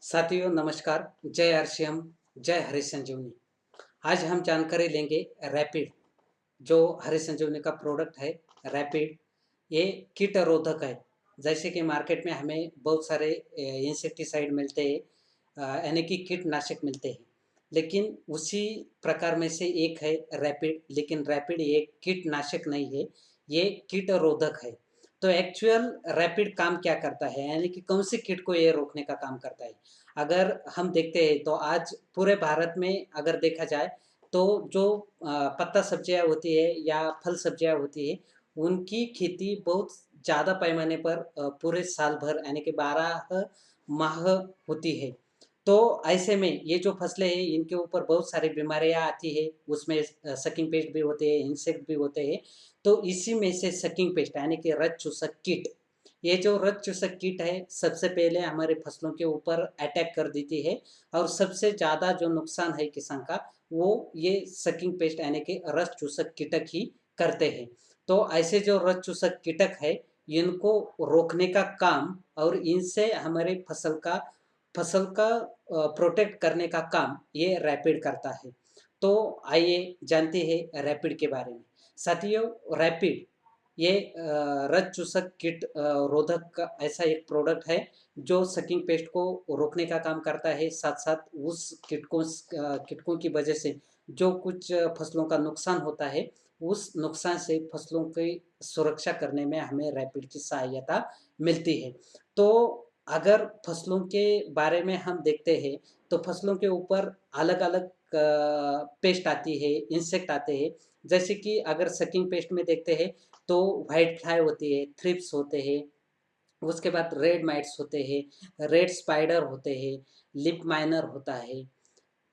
साथियों नमस्कार। जय आरसीएम, जय हरि संजीवनी। आज हम जानकारी लेंगे रैपिड, जो हरि संजीवनी का प्रोडक्ट है। रैपिड ये कीट रोधक है। जैसे कि मार्केट में हमें बहुत सारे इंसेक्टिसाइड मिलते हैं, यानी कि कीटनाशक मिलते हैं, लेकिन उसी प्रकार में से एक है रैपिड। लेकिन रैपिड ये कीटनाशक नहीं है, ये कीट रोधक है। तो एक्चुअल रैपिड काम क्या करता है, यानी कि कौन से कीट को ये रोकने का काम करता है। अगर हम देखते हैं तो आज पूरे भारत में अगर देखा जाए तो जो पत्ता सब्जियां होती है या फल सब्जियां होती है, उनकी खेती बहुत ज़्यादा पैमाने पर पूरे साल भर यानी कि 12 माह होती है। तो ऐसे में ये जो फसलें हैं इनके ऊपर बहुत सारी बीमारियां आती है। उसमें सकिंग पेस्ट भी होते हैं, इंसेक्ट भी होते हैं। तो इसी में से सकिंग पेस्ट यानी कि रज चूसक कीट, ये जो रज चूसक कीट है सबसे पहले हमारे फसलों के ऊपर अटैक कर देती है। और सबसे ज़्यादा जो नुकसान है किसान का, वो ये सकिंग पेस्ट यानी कि रस चूसक कीटक ही करते हैं। तो ऐसे जो रस चूसक कीटक है, इनको रोकने का काम और इनसे हमारे फसल का प्रोटेक्ट करने का काम ये रैपिड करता है। तो आइए जानते हैं रैपिड के बारे में। साथियों, रैपिड ये रज चूसक कीट रोधक का ऐसा एक प्रोडक्ट है जो सकिंग पेस्ट को रोकने का काम करता है। साथ साथ उस कीटकों की वजह से जो कुछ फसलों का नुकसान होता है, उस नुकसान से फसलों की सुरक्षा करने में हमें रैपिड की सहायता मिलती है। तो अगर फसलों के बारे में हम देखते हैं तो फसलों के ऊपर अलग अलग पेस्ट आती है, इंसेक्ट आते हैं। जैसे कि अगर सकिंग पेस्ट में देखते हैं तो व्हाइट फ्लाई होती है, थ्रिप्स होते हैं, उसके बाद रेड माइट्स होते हैं, रेड स्पाइडर होते हैं, लिप माइनर होता है।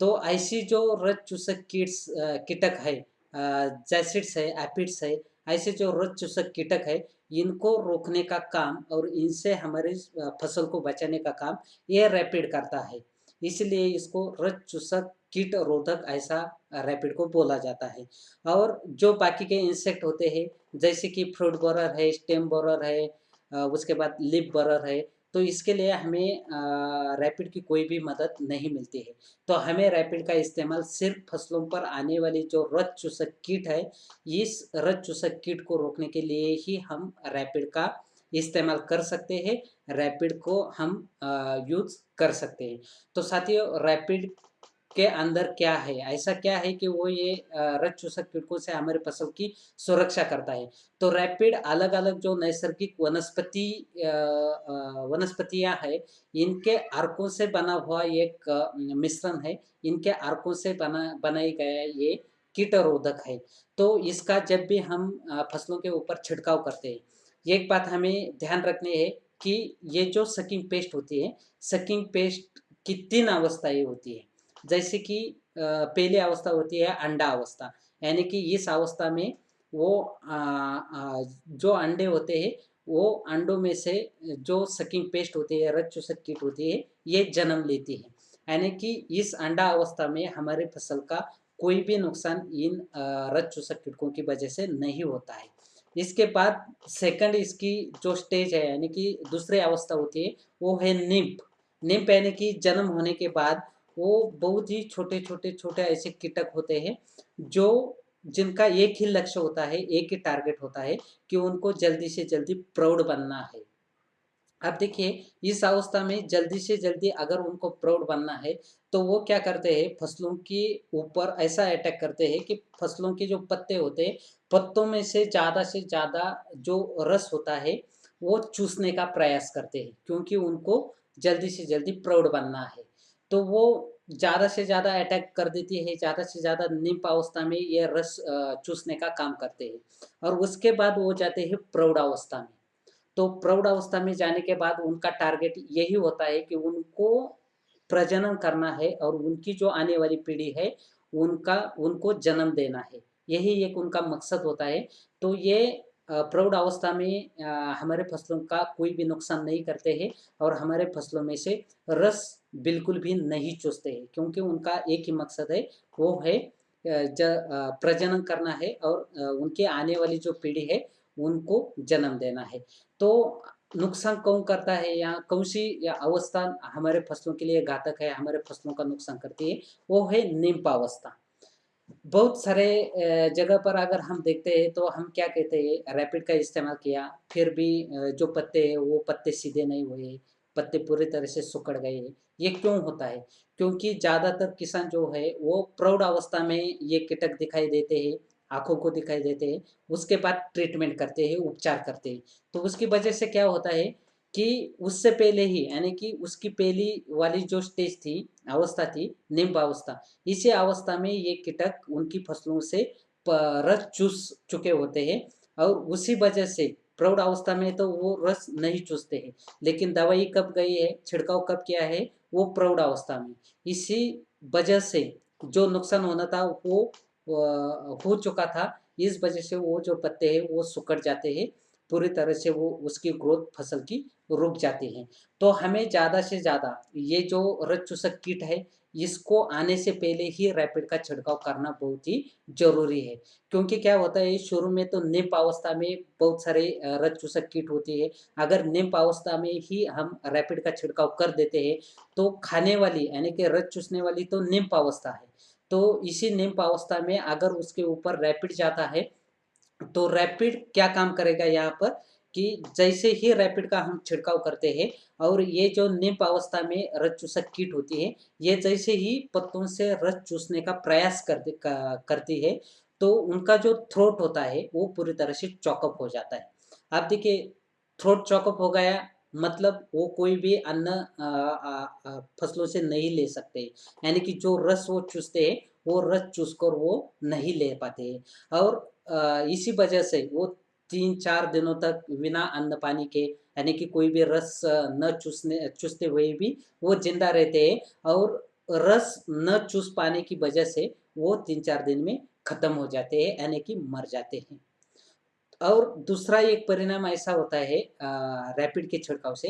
तो ऐसी जो रज चूसक कीटक है, जैसिड्स है, एपिड्स है, ऐसे जो रज चूसक कीटक है, इनको रोकने का काम और इनसे हमारी फसल को बचाने का काम ये रैपिड करता है। इसलिए इसको रज चूसक कीट रोधक ऐसा रैपिड को बोला जाता है। और जो बाकी के इंसेक्ट होते हैं, जैसे कि फ्रूट बोरर है, स्टेम बोरर है, उसके बाद लिप बोरर है, तो इसके लिए हमें रैपिड की कोई भी मदद नहीं मिलती है। तो हमें रैपिड का इस्तेमाल सिर्फ फसलों पर आने वाली जो रज चूसक कीट है, इस रज चूसक कीट को रोकने के लिए ही हम रैपिड का इस्तेमाल कर सकते हैं। रैपिड को हम यूज कर सकते हैं। तो साथियों, रैपिड के अंदर क्या है, ऐसा क्या है कि वो ये रज चूसक कीटकों से हमारे फसल की सुरक्षा करता है। तो रैपिड अलग अलग जो नैसर्गिक वनस्पतियां है, इनके अर्कों से बना हुआ एक मिश्रण है। इनके अर्कों से बनाई गया ये कीटरोधक है। तो इसका जब भी हम फसलों के ऊपर छिड़काव करते हैं, एक बात हमें ध्यान रखनी है कि ये जो सकिंग पेस्ट होती है, सकिंग पेस्ट की 3 अवस्थाएँ होती है। जैसे कि पहली अवस्था होती है अंडा अवस्था, यानी कि इस अवस्था में वो जो अंडे होते हैं, वो अंडों में से जो सकिंग पेस्ट होती है, रज चूसक कीट होती है, ये जन्म लेती है। यानी कि इस अंडा अवस्था में हमारे फसल का कोई भी नुकसान इन रज चूसक कीटकों की वजह से नहीं होता है। इसके बाद सेकंड इसकी जो स्टेज है, यानी कि दूसरी अवस्था होती है, वो है निम्फ। निम्फ यानी कि जन्म होने के बाद वो बहुत ही छोटे ऐसे कीटक होते हैं, जो जिनका एक ही लक्ष्य होता है, एक ही टारगेट होता है कि उनको जल्दी से जल्दी प्रौढ़ बनना है। अब देखिए, इस अवस्था में जल्दी से जल्दी अगर उनको प्रौढ़ बनना है, तो वो क्या करते हैं, फसलों के ऊपर ऐसा अटैक करते हैं कि फसलों के जो पत्ते होते हैं, पत्तों में से ज़्यादा जो रस होता है, वो चूसने का प्रयास करते हैं, क्योंकि उनको जल्दी से जल्दी प्रौढ़ बनना है। तो वो ज़्यादा से ज़्यादा अटैक कर देती है, ज़्यादा से ज़्यादा निम्फ अवस्था में ये रस चूसने का काम करते हैं। और उसके बाद वो जाते हैं प्रौढ़ अवस्था में। तो प्रौढ़ अवस्था में जाने के बाद उनका टारगेट यही होता है कि उनको प्रजनन करना है और उनकी जो आने वाली पीढ़ी है, उनका उनको जन्म देना है। यही एक उनका मकसद होता है। तो ये प्रौढ़ अवस्था में हमारे फसलों का कोई भी नुकसान नहीं करते हैं और हमारे फसलों में से रस बिल्कुल भी नहीं चूसते हैं, क्योंकि उनका एक ही मकसद है, वो है प्रजनन करना है और उनके आने वाली जो पीढ़ी है, उनको जन्म देना है। तो नुकसान कौन करता है या कौन सी या अवस्था हमारे फसलों के लिए घातक है, हमारे फसलों का नुकसान करती है, वो है निम्फावस्था। बहुत सारे जगह पर अगर हम देखते हैं तो हम क्या कहते हैं, रैपिड का इस्तेमाल किया, फिर भी जो पत्ते हैं वो पत्ते सीधे नहीं हुए, पत्ते पूरी तरह से सिकुड़ गए। ये क्यों होता है? क्योंकि ज़्यादातर किसान जो है वो प्रौढ़ अवस्था में ये कीटक दिखाई देते हैं, आँखों को दिखाई देते हैं, उसके बाद ट्रीटमेंट करते हैं, उपचार करते हैं। तो उसकी वजह से क्या होता है कि उससे पहले ही, यानी कि उसकी पहली वाली जो स्टेज थी, अवस्था थी, निम्फ अवस्था, इसी अवस्था में ये कीटक उनकी फसलों से रस चूस चुके होते हैं, और उसी वजह से प्रौढ़ अवस्था में तो वो रस नहीं चूसते हैं, लेकिन दवाई कब गई है, छिड़काव कब किया है, वो प्रौढ़ अवस्था में। इसी वजह से जो नुकसान होना था वो हो चुका था। इस वजह से वो जो पत्ते हैं वो सिकुड़ जाते हैं, पूरी तरह से वो उसकी ग्रोथ फसल की रुक जाती है। तो हमें ज़्यादा से ज़्यादा ये जो रस चूसक कीट है, इसको आने से पहले ही रैपिड का छिड़काव करना बहुत ही ज़रूरी है। क्योंकि क्या होता है, शुरू में तो निम्फ अवस्था में बहुत सारे रस चूसक कीट होती है। अगर निम्फ अवस्था में ही हम रैपिड का छिड़काव कर देते हैं, तो खाने वाली, यानी कि रस चूसने वाली तो निम्फ अवस्था है। तो इसी निम्फ अवस्था में अगर उसके ऊपर रैपिड जाता है, तो रैपिड क्या काम करेगा यहाँ पर, कि जैसे ही रैपिड का हम छिड़काव करते हैं, और ये जो निम्फ अवस्था में रस चूसक कीट होती है, ये जैसे ही पत्तों से रस चूसने का प्रयास करती है, तो उनका जो थ्रोट होता है वो पूरी तरह से चॉकअप हो जाता है। आप देखिए, थ्रोट चॉकअप हो गया मतलब वो कोई भी अन्न फसलों से नहीं ले सकते, यानी कि जो रस वो चूसते हैं वो रस चूसकर वो नहीं ले पाते हैं। और इसी वजह से वो 3-4 दिनों तक बिना अन्न पानी के, यानी कि कोई भी रस न चूसते हुए भी वो जिंदा रहते हैं, और रस न चूस पाने की वजह से वो 3-4 दिन में खत्म हो जाते हैं, यानी कि मर जाते हैं। और दूसरा एक परिणाम ऐसा होता है रैपिड के छिड़काव से,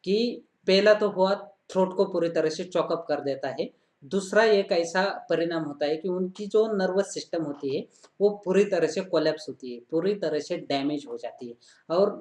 कि पहला तो हुआ, थ्रोट को पूरी तरह से चॉकअप कर देता है। दूसरा एक ऐसा परिणाम होता है कि उनकी जो नर्वस सिस्टम होती है वो पूरी तरह से कोलैप्स होती है, पूरी तरह से डैमेज हो जाती है। और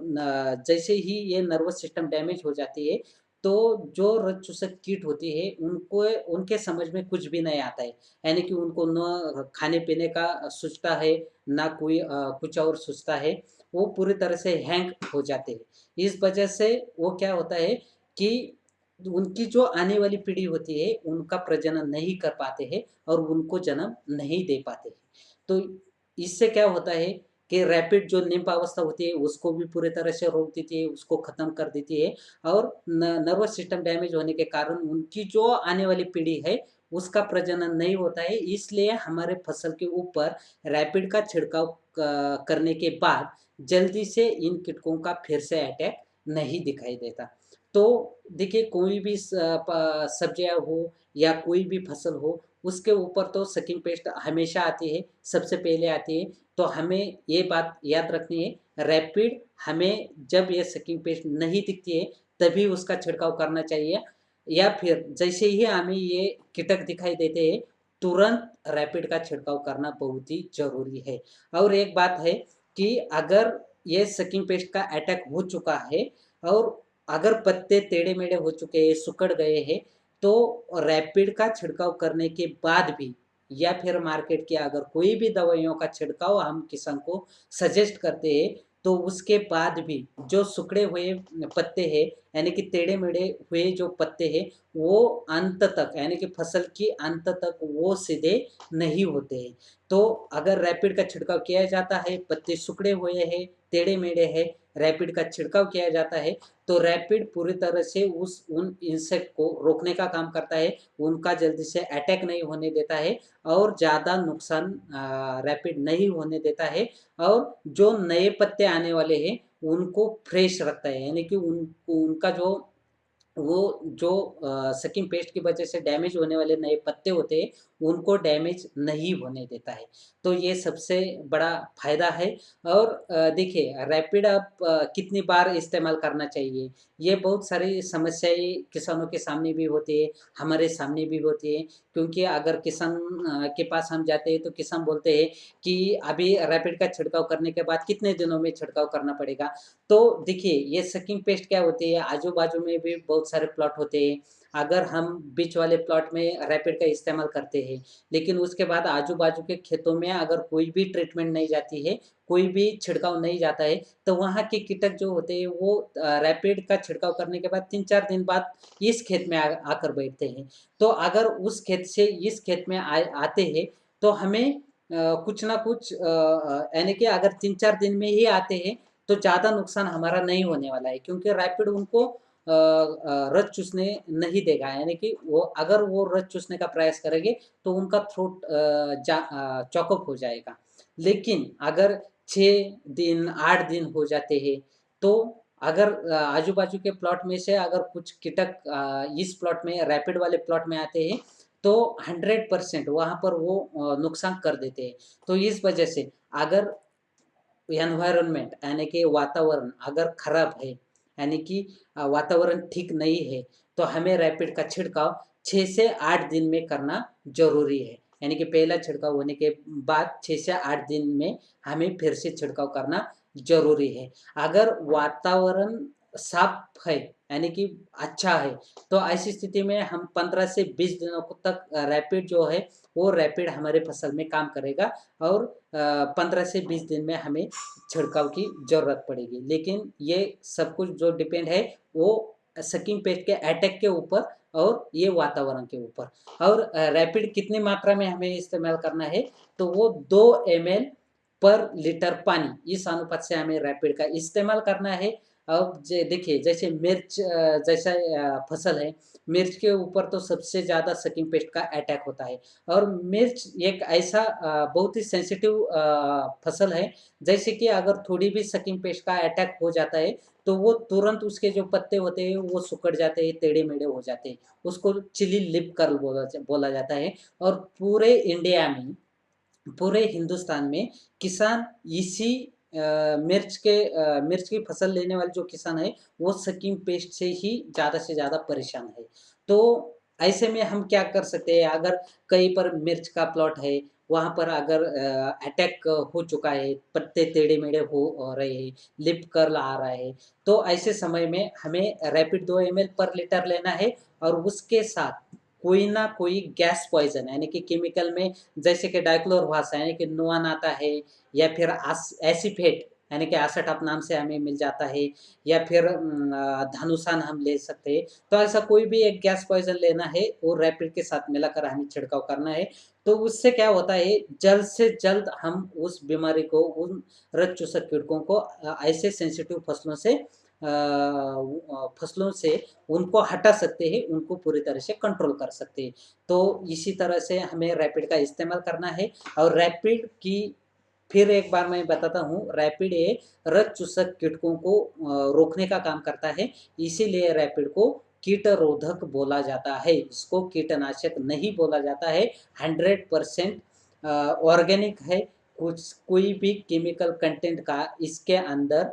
जैसे ही ये नर्वस सिस्टम डैमेज हो जाती है, तो जो रक्त चूसक कीट होती है उनको, उनके समझ में कुछ भी नहीं आता है, यानी कि उनको न खाने पीने का सूझता है, ना कोई कुछ और सोचता है, वो पूरी तरह से हैंग हो जाते हैं। इस वजह से वो क्या होता है कि उनकी जो आने वाली पीढ़ी होती है उनका प्रजनन नहीं कर पाते हैं, और उनको जन्म नहीं दे पाते हैं। तो इससे क्या होता है कि रैपिड जो निम्फ अवस्था होती है उसको भी पूरी तरह से रोक देती है, उसको ख़त्म कर देती है, और नर्वस सिस्टम डैमेज होने के कारण उनकी जो आने वाली पीढ़ी है उसका प्रजनन नहीं होता है। इसलिए हमारे फसल के ऊपर रैपिड का छिड़काव करने के बाद जल्दी से इन कीटकों का फिर से अटैक नहीं दिखाई देता। तो देखिए, कोई भी सब्जियां हो या कोई भी फसल हो, उसके ऊपर तो सकिंग पेस्ट हमेशा आती है, सबसे पहले आती है। तो हमें ये बात याद रखनी है, रैपिड हमें जब ये सकिंग पेस्ट नहीं दिखती है तभी उसका छिड़काव करना चाहिए, या फिर जैसे ही हमें ये कीटक दिखाई देते हैं तुरंत रैपिड का छिड़काव करना बहुत ही ज़रूरी है। और एक बात है कि अगर ये सकिंग पेस्ट का अटैक हो चुका है, और अगर पत्ते टेढ़े-मेढ़े हो चुके हैं, सिकुड़ गए हैं, तो रैपिड का छिड़काव करने के बाद भी, या फिर मार्केट की अगर कोई भी दवाइयों का छिड़काव हम किसान को सजेस्ट करते हैं, तो उसके बाद भी जो सिकुड़े हुए पत्ते हैं, यानी कि टेढ़े-मेढ़े हुए जो पत्ते हैं, वो अंत तक, यानी कि फसल की अंत तक वो सीधे नहीं होते हैं। तो अगर रैपिड का छिड़काव किया जाता है, पत्ते सिकुड़े हुए हैं, टेढ़े-मेढ़े हैं, रैपिड का छिड़काव किया जाता है, तो रैपिड पूरी तरह से उन इंसेक्ट को रोकने का काम करता है, उनका जल्दी से अटैक नहीं होने देता है, और ज़्यादा नुकसान रैपिड नहीं होने देता है, और जो नए पत्ते आने वाले हैं उनको फ्रेश रखता है, यानी कि उनका वो जो सकिंग पेस्ट की वजह से डैमेज होने वाले नए पत्ते होते हैं उनको डैमेज नहीं होने देता है। तो ये सबसे बड़ा फ़ायदा है। और देखिए रैपिड आप कितनी बार इस्तेमाल करना चाहिए, ये बहुत सारी समस्याएँ किसानों के सामने भी होती है, हमारे सामने भी होती है। क्योंकि अगर किसान के पास हम जाते हैं तो किसान बोलते हैं कि अभी रैपिड का छिड़काव करने के बाद कितने दिनों में छिड़काव करना पड़ेगा। तो देखिए ये सकिंग पेस्ट क्या होती है, आजू-बाजू में भी बहुत सारे प्लॉट होते हैं। अगर हम बीच वाले प्लॉट में रैपिड का इस्तेमाल करते हैं, लेकिन उसके बाद आजू-बाजू के खेतों में अगर कोई भी ट्रीटमेंट नहीं जाती है, कोई भी छिड़काव नहीं जाता है, तो वहाँ के कीटक जो होते हैं वो रैपिड का छिड़काव करने के बाद 3-4 दिन बाद इस खेत में आकर बैठते हैं। तो अगर उस खेत से इस खेत में आते हैं तो हमें कुछ ना कुछ यानी कि अगर 3-4 दिन में ही आते हैं तो ज़्यादा नुकसान हमारा नहीं होने वाला है, क्योंकि रैपिड उनको रस चूसने नहीं देगा। यानी कि वो अगर वो रस चूसने का प्रयास करेंगे तो उनका थ्रोट चॉकअप हो जाएगा। लेकिन अगर 6 दिन 8 दिन हो जाते हैं तो अगर आजू-बाजू के प्लॉट में से अगर कुछ कीटक इस प्लॉट में रैपिड वाले प्लॉट में आते हैं तो 100% वहाँ पर वो नुकसान कर देते हैं। तो इस वजह से अगर एनवायरनमेंट यानी कि वातावरण अगर खराब है, यानी कि वातावरण ठीक नहीं है, तो हमें रैपिड का छिड़काव 6 से 8 दिन में करना ज़रूरी है। यानी कि पहला छिड़काव होने के बाद 6 से 8 दिन में हमें फिर से छिड़काव करना ज़रूरी है। अगर वातावरण साफ है, यानी कि अच्छा है, तो ऐसी स्थिति में हम 15 से 20 दिनों तक रैपिड जो है, वो रैपिड हमारे फसल में काम करेगा और 15 से 20 दिन में हमें छिड़काव की ज़रूरत पड़ेगी। लेकिन ये सब कुछ जो डिपेंड है वो सकिंग पेस्ट के अटैक के ऊपर और ये वातावरण के ऊपर। और रैपिड कितनी मात्रा में हमें इस्तेमाल करना है, तो वो 2 ml पर लीटर पानी इस अनुपात से हमें रैपिड का इस्तेमाल करना है। अब देखिए जैसे मिर्च जैसा फसल है, मिर्च के ऊपर तो सबसे ज़्यादा सकिंग पेस्ट का अटैक होता है। और मिर्च एक ऐसा बहुत ही सेंसिटिव फसल है, जैसे कि अगर थोड़ी भी सकिंग पेस्ट का अटैक हो जाता है, तो वो तुरंत उसके जो पत्ते होते हैं वो सिकुड़ जाते हैं, टेढ़े-मेढ़े हो जाते हैं। उसको चिली लिप कर्ल बोला जाता है। और पूरे इंडिया में, पूरे हिंदुस्तान में किसान इसी मिर्च की फसल लेने वाले जो किसान है, वो सकिंग पेस्ट से ही ज़्यादा से ज़्यादा परेशान है। तो ऐसे में हम क्या कर सकते हैं, अगर कहीं पर मिर्च का प्लॉट है, वहाँ पर अगर अटैक हो चुका है, पत्ते टेढ़े-मेढ़े हो रहे हैं, लीफ कर्ल आ रहा है, तो ऐसे समय में हमें रैपिड 2 ml पर लीटर लेना है। और उसके साथ कोई ना कोई गैस पॉइज़न यानी कि केमिकल में, जैसे कि डाइक्लोरवास यानी कि नोआन आता है, या फिर एसीफेट यानी कि एसीटॉप नाम से हमें मिल जाता है, या फिर धानुसान हम ले सकते हैं। तो ऐसा कोई भी एक गैस पॉइज़न लेना है और रैपिड के साथ मिलाकर हमें छिड़काव करना है। तो उससे क्या होता है, जल्द से जल्द हम उस बीमारी को, उन रक्त चूसक कीटकों को ऐसे सेंसिटिव फसलों से उनको हटा सकते हैं, उनको पूरी तरह से कंट्रोल कर सकते हैं। तो इसी तरह से हमें रैपिड का इस्तेमाल करना है। और रैपिड की फिर एक बार मैं बताता हूँ, रैपिड ये रक्त चूसक कीटकों को रोकने का काम करता है, इसीलिए रैपिड को कीटरोधक बोला जाता है, इसको कीटनाशक नहीं बोला जाता है। 100% ऑर्गेनिक है, कुछ कोई भी केमिकल कंटेंट का इसके अंदर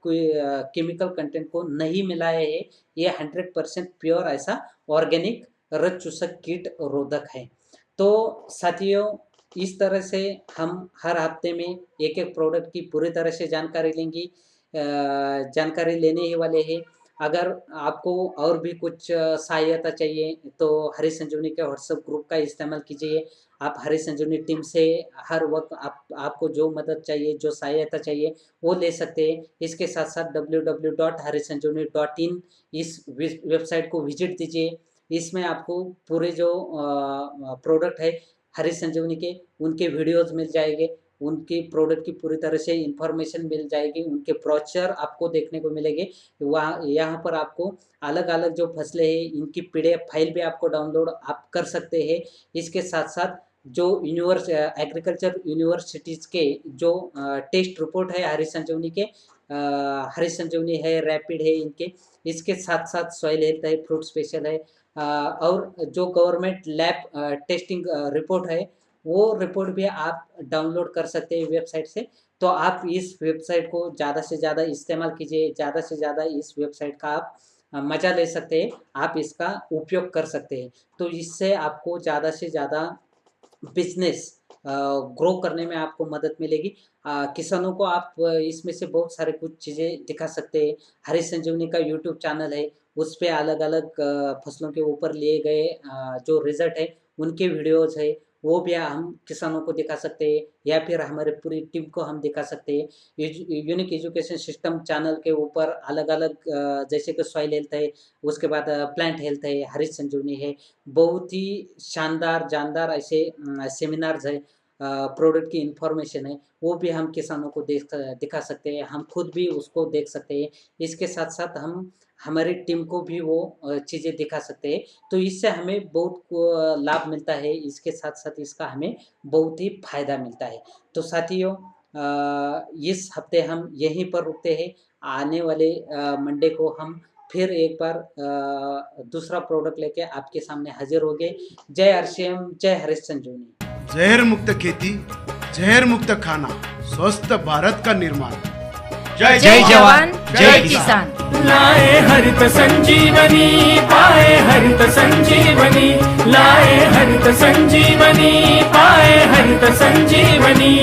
कोई केमिकल कंटेंट को नहीं मिलाया है। ये 100% प्योर ऐसा ऑर्गेनिक रक्त चूसक कीट रोधक है। तो साथियों, इस तरह से हम हर हफ्ते में एक-एक प्रोडक्ट की पूरी तरह से जानकारी लेने ही वाले हैं। अगर आपको और भी कुछ सहायता चाहिए तो हरी संजीवनी के व्हाट्सएप ग्रुप का इस्तेमाल कीजिए। आप हरी संजीवनी टीम से हर वक़्त आपको जो मदद चाहिए, जो सहायता चाहिए, वो ले सकते हैं। इसके साथ-साथ www.harisanjeevani.in इस वेबसाइट को विज़िट दीजिए। इसमें आपको पूरे जो प्रोडक्ट है हरी संजीवनी के, उनके वीडियोज़ मिल जाएँगे, उनकी प्रोडक्ट की पूरी तरह से इन्फॉर्मेशन मिल जाएगी, उनके ब्रोचर आपको देखने को मिलेंगे। वहाँ यहाँ पर आपको अलग-अलग जो फसलें हैं, इनकी पीडीएफ फाइल भी आपको डाउनलोड आप कर सकते हैं। इसके साथ-साथ जो एग्रीकल्चर यूनिवर्सिटीज़ के जो टेस्ट रिपोर्ट है हरी संजीवनी के, हरी संजीवनी है, रैपिड है इनके। इसके साथ साथ सॉइल हेल्थ है, फ्रूट स्पेशल है, और जो गवर्नमेंट लैब टेस्टिंग रिपोर्ट है, वो रिपोर्ट भी आप डाउनलोड कर सकते हैं वेबसाइट से। तो आप इस वेबसाइट को ज़्यादा से ज़्यादा इस्तेमाल कीजिए, ज़्यादा से ज़्यादा इस वेबसाइट का आप मज़ा ले सकते हैं, आप इसका उपयोग कर सकते हैं। तो इससे आपको ज़्यादा से ज़्यादा बिजनेस ग्रो करने में आपको मदद मिलेगी। किसानों को आप इसमें से बहुत सारे कुछ चीज़ें दिखा सकते हैं। हरी संजीवनी का यूट्यूब चैनल है, उस पे अलग-अलग फसलों के ऊपर लिए गए जो रिज़ल्ट है, उनके वीडियोज़ है, वो भी हम किसानों को दिखा सकते हैं, या फिर हमारे पूरी टीम को हम दिखा सकते हैं। यूनिक एजुकेशन सिस्टम चैनल के ऊपर अलग-अलग जैसे कि सॉइल हेल्थ है, उसके बाद प्लांट हेल्थ है, हरी संजीवनी है, बहुत ही शानदार, जानदार ऐसे सेमिनार्स है, प्रोडक्ट की इन्फॉर्मेशन है, वो भी हम किसानों को दिखा सकते हैं, हम खुद भी उसको देख सकते हैं। इसके साथ-साथ हम हमारी टीम को भी वो चीज़ें दिखा सकते हैं। तो इससे हमें बहुत लाभ मिलता है, इसके साथ-साथ इसका हमें बहुत ही फ़ायदा मिलता है। तो साथियों, इस हफ़्ते हम यहीं पर रुकते हैं, आने वाले मंडे को हम फिर एक बार दूसरा प्रोडक्ट लेके आपके सामने हाज़िर होंगे। जय आरसीएम, जय हरी संजीवनी। जहर मुक्त खेती, जहर मुक्त खाना, स्वस्थ भारत का निर्माण। जय जवान, जय किसान। लाए हरित संजीवनी, पाए हरित संजीवनी, लाए हरित संजीवनी, पाए हरित संजीवनी।